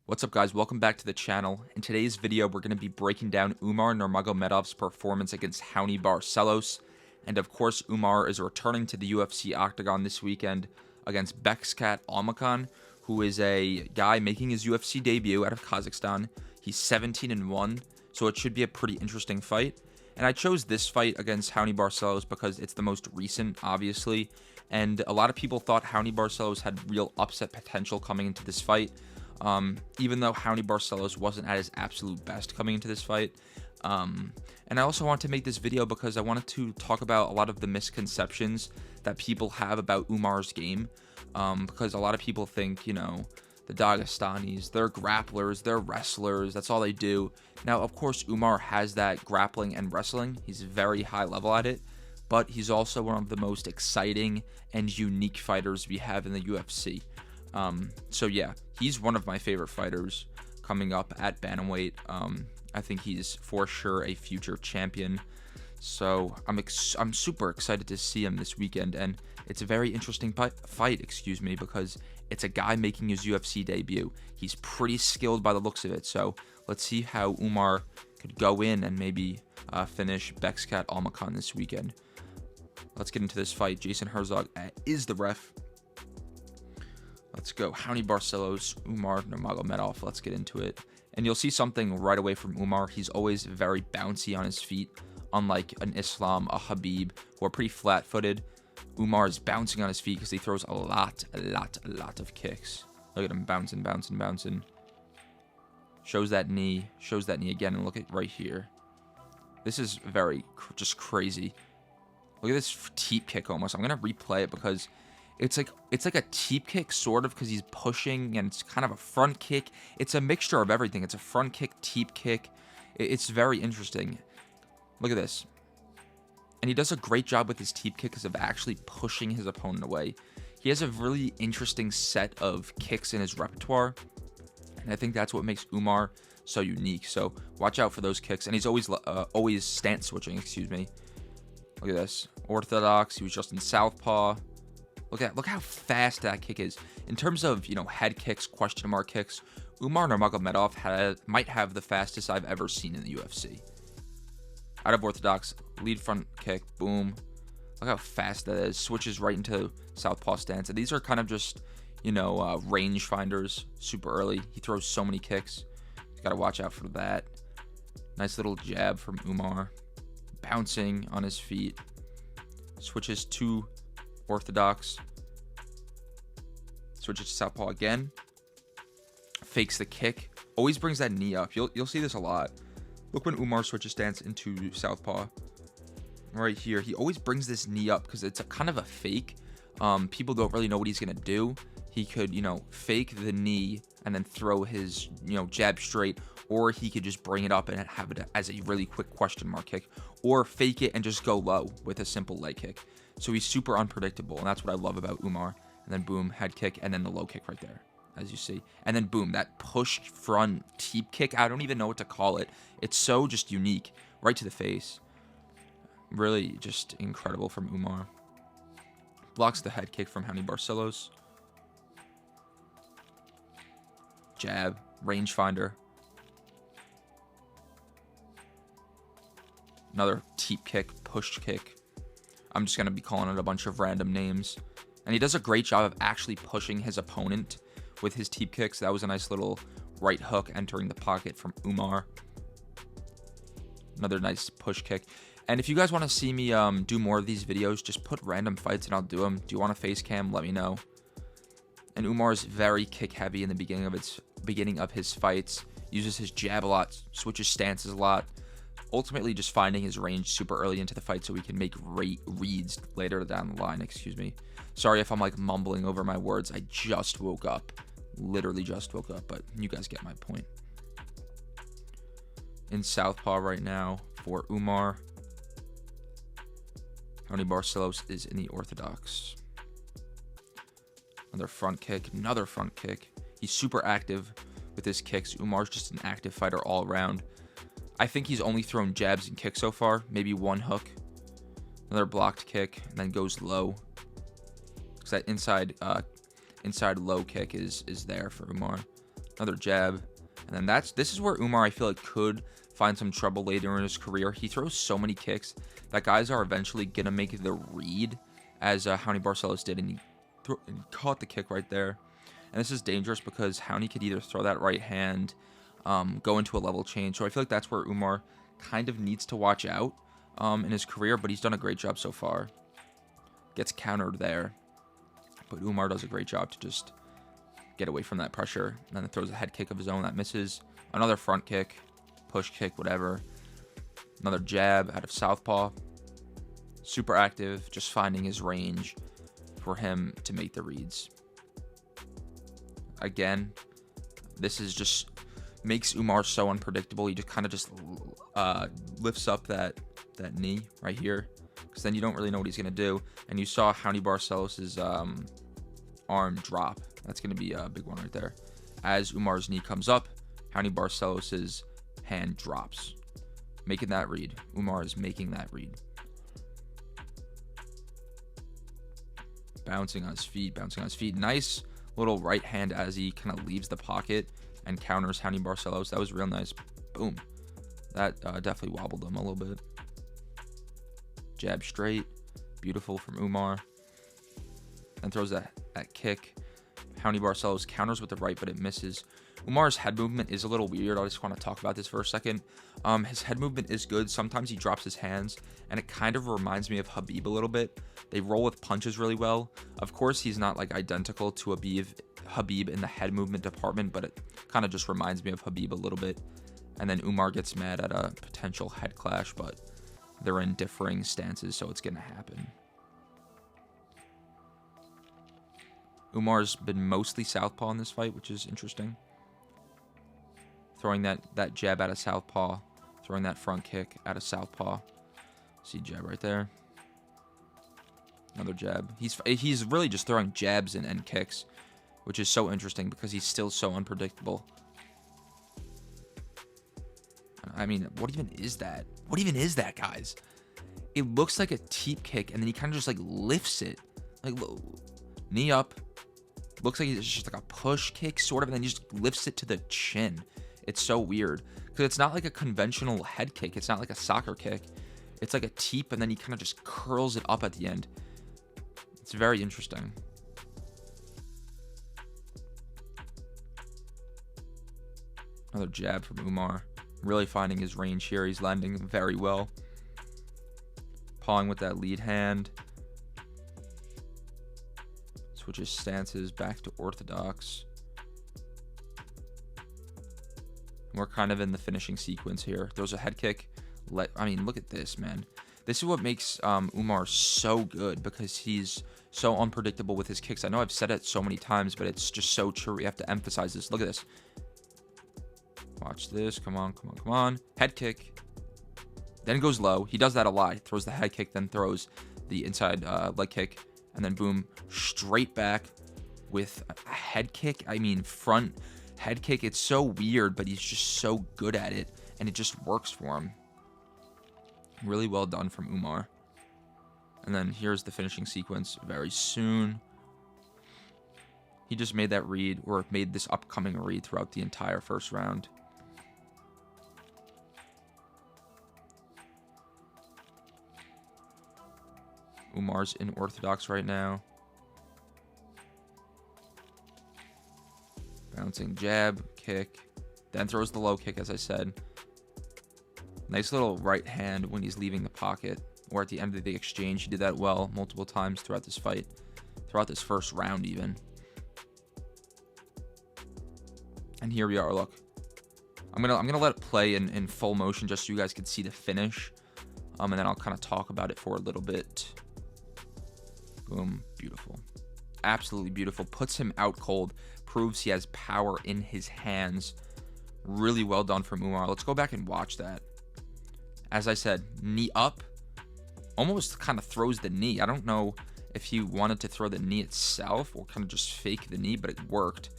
What's up, guys? Welcome back to the channel. In today's video, we're going to be breaking down Umar Nurmagomedov's performance against Raoni Barcelos. And of course, Umar is returning to the UFC octagon this weekend against Bekzat Almakhan, who is a guy making his UFC debut out of Kazakhstan. He's 17-1, so it should be a pretty interesting fight. And I chose this fight against Raoni Barcelos because it's the most recent, obviously. And a lot of people thought Raoni Barcelos had real upset potential coming into this fight. Even though Raoni Barcelos wasn't at his absolute best coming into this fight. And I also want to make this video because I wanted to talk about a lot of the misconceptions that people have about Umar's game. Because a lot of people think, you know, the Dagestanis, they're grapplers, they're wrestlers, that's all they do. Now, of course, Umar has that grappling and wrestling. He's very high level at it. But he's also one of the most exciting and unique fighters we have in the UFC. So yeah, he's one of my favorite fighters coming up at bantamweight. I think he's for sure a future champion. So I'm super excited to see him this weekend, and it's a very interesting fight, because it's a guy making his UFC debut. He's pretty skilled by the looks of it. So let's see how Umar could go in and maybe finish Bekzat Almakhan this weekend. Let's get into this fight. Jason Herzog is the ref. Let's go. Raoni Barcelos, Umar Nurmagomedov. Let's get into it. And you'll see something right away from Umar. He's always very bouncy on his feet, unlike an Islam, a Habib, who are pretty flat-footed. Umar is bouncing on his feet because he throws a lot of kicks. Look at him bouncing. Shows that knee again, and look at right here. This is very just crazy. Look at this teep kick almost. I'm gonna replay it because it's like a teep kick, sort of, because he's pushing, and it's kind of a front kick. It's a mixture of everything. It's a front kick, teep kick. It's very interesting. Look at this. And he does a great job with his teep kick because of actually pushing his opponent away. He has a really interesting set of kicks in his repertoire, and I think that's what makes Umar so unique. So watch out for those kicks. And he's always stance switching, Look at this. Orthodox. He was just in southpaw. Look how fast that kick is. In terms of, you know, head kicks, question mark kicks, Umar Nurmagomedov might have the fastest I've ever seen in the UFC. Out of orthodox, lead front kick, boom. Look how fast that is. Switches right into southpaw stance. And these are kind of just, you know, range finders super early. He throws so many kicks. Got to watch out for that. Nice little jab from Umar. Bouncing on his feet. Switches to orthodox. Switches to southpaw again. Fakes the kick. Always brings that knee up. You'll see this a lot. Look when Umar switches stance into southpaw. Right here, he always brings this knee up because it's a kind of a fake. People don't really know what he's gonna do. He could, you know, fake the knee and then throw his, you know, jab straight, or he could just bring it up and have it as a really quick question mark kick, or fake it and just go low with a simple leg kick. So he's super unpredictable, and that's what I love about Umar. And then boom, head kick, and then the low kick right there, as you see. And then boom, that push front teep kick. I don't even know what to call it. It's so just unique, right to the face. Really just incredible from Umar. Blocks the head kick from Raoni Barcelos. Jab, rangefinder. Another teep kick, push kick. I'm just going to be calling it a bunch of random names. And he does a great job of actually pushing his opponent with his teep kicks. That was a nice little right hook entering the pocket from Umar. Another nice push kick. And if you guys want to see me do more of these videos, just put random fights and I'll do them. Do you want a face cam? Let me know. And Umar is very kick heavy in the beginning of his fights. Uses his jab a lot, switches stances a lot. Ultimately just finding his range super early into the fight so we can make reads later down the line. Sorry if I'm like mumbling over my words. I just woke up. Literally just woke up, but you guys get my point. In southpaw right now for Umar. Raoni Barcelos is in the orthodox. Another front kick. He's super active with his kicks. Umar's just an active fighter all around. I think he's only thrown jabs and kicks so far. Maybe one hook. Another blocked kick, and then goes low. Because that inside low kick is there for Umar. Another jab. And then this is where Umar, I feel like, could find some trouble later in his career. He throws so many kicks that guys are eventually going to make the read, as Raoni Barcelos did, and he caught the kick right there. And this is dangerous because Raoni could either throw that right hand, go into a level change. So I feel like that's where Umar kind of needs to watch out in his career, but he's done a great job so far. Gets countered there, but Umar does a great job to just get away from that pressure. And then throws a head kick of his own that misses. Another front kick, push kick, whatever. Another jab out of southpaw. Super active, just finding his range for him to make the reads. Again, this is just makes Umar so unpredictable. He just kind of just lifts up that knee right here, because then you don't really know what he's gonna do. And you saw Raoni Barcelos' arm drop. That's gonna be a big one right there. As Umar's knee comes up, Raoni Barcelos' hand drops, making that read. Umar is making that read. Bouncing on his feet, bouncing on his feet. Nice little right hand as he kind of leaves the pocket and counters Raoni Barcelos. That was real nice. Boom. That definitely wobbled him a little bit. Jab straight. Beautiful from Umar. And throws that kick. Raoni Barcelos counters with the right, but it misses. Umar's head movement is a little weird. I just want to talk about this for a second. His head movement is good. Sometimes he drops his hands, and it kind of reminds me of Khabib a little bit. They roll with punches really well. Of course, he's not like identical to Khabib in the head movement department, but it kind of just reminds me of Khabib a little bit. And then Umar gets mad at a potential head clash, but they're in differing stances, so it's going to happen. Umar's been mostly southpaw in this fight, which is interesting. Throwing that jab out of southpaw. Throwing that front kick out of southpaw. See jab right there. Another jab. He's really just throwing jabs and kicks, which is so interesting because he's still so unpredictable. I mean, what even is that? What even is that, guys? It looks like a teep kick, and then he kind of just like lifts it. Like, knee up. Looks like it's just like a push kick, sort of, and then he just lifts it to the chin. It's so weird because it's not like a conventional head kick. It's not like a soccer kick. It's like a teep, and then he kind of just curls it up at the end. It's very interesting. Another jab from Umar. Really finding his range here. He's landing very well. Pawing with that lead hand. Switches stances back to orthodox. We're kind of in the finishing sequence here. Throws a head kick. I mean, look at this, man. This is what makes Umar so good, because he's so unpredictable with his kicks. I know I've said it so many times, but it's just so true. We have to emphasize this. Look at this. Watch this. Come on, come on, come on. Head kick. Then goes low. He does that a lot. He throws the head kick, then throws the inside leg kick. And then boom, straight back with a head kick. I mean, front head kick. It's so weird, but he's just so good at it. And it just works for him. Really well done from Umar. And then here's the finishing sequence very soon. He just made that read, or made this upcoming read throughout the entire first round. Umar's in orthodox right now. Bouncing jab, kick, then throws the low kick, as I said. Nice little right hand when he's leaving the pocket, or at the end of the exchange. He did that well multiple times throughout this fight, throughout this first round even. And here we are, look. I'm gonna let it play in full motion just so you guys can see the finish. And then I'll kind of talk about it for a little bit. Boom, beautiful. Absolutely beautiful. Puts him out cold. Proves he has power in his hands. Really well done from Umar. Let's go back and watch that. As I said, knee up. Almost kind of throws the knee. I don't know if he wanted to throw the knee itself or kind of just fake the knee, but it worked.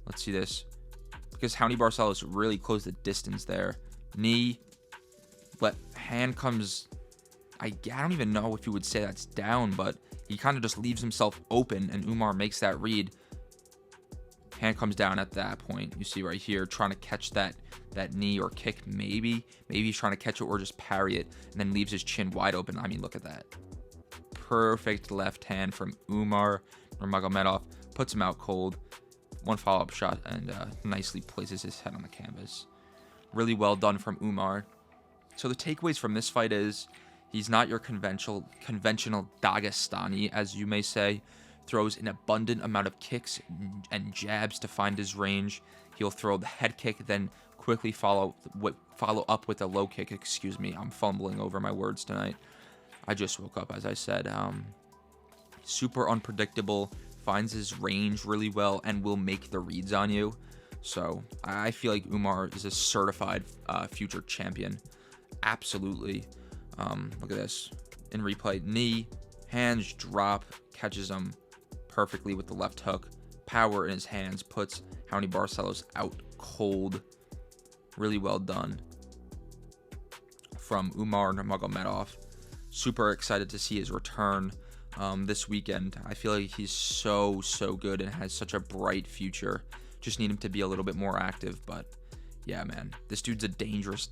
Let's see this. Because Raoni Barcelos really closed the distance there. Knee. Hand comes... I don't even know if you would say that's down, but he kind of just leaves himself open, and Umar makes that read. Hand comes down at that point. You see right here, trying to catch that knee or kick, maybe. Maybe he's trying to catch it or just parry it, and then leaves his chin wide open. I mean, look at that. Perfect left hand from Umar Nurmagomedov. Puts him out cold. One follow-up shot, and nicely places his head on the canvas. Really well done from Umar. So the takeaways from this fight is he's not your conventional Dagestani, as you may say. Throws an abundant amount of kicks and jabs to find his range. He'll throw the head kick, then quickly follow up with a low kick. Excuse me, I'm fumbling over my words tonight. I just woke up, as I said. Super unpredictable, finds his range really well, and will make the reads on you. So I feel like Umar is a certified future champion. Absolutely. Look at this. In replay, knee, hands drop, catches him perfectly with the left hook. Power in his hands, puts Raoni Barcelos out cold. Really well done from Umar Nurmagomedov. Super excited to see his return this weekend. I feel like he's so good and has such a bright future. Just need him to be a little bit more active, but yeah, man, this dude's a dangerous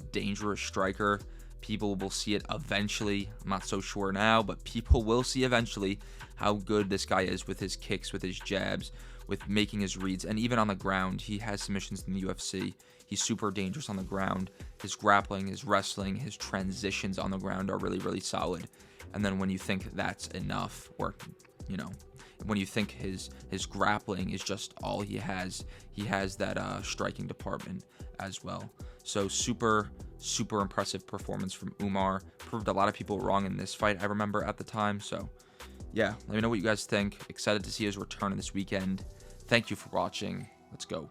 striker. People will see it eventually. I'm not so sure now, but people will see eventually how good this guy is with his kicks, with his jabs, with making his reads, and even on the ground. He has submissions in the UFC. He's super dangerous on the ground. His grappling, his wrestling, his transitions on the ground are really solid. And then when you think that's enough, or, you know, when you think his grappling is just all he has that striking department as well. So super impressive performance from Umar. Proved a lot of people wrong in this fight, I remember at the time. So yeah, let me know what you guys think. Excited to see his return this weekend. Thank you for watching. Let's go.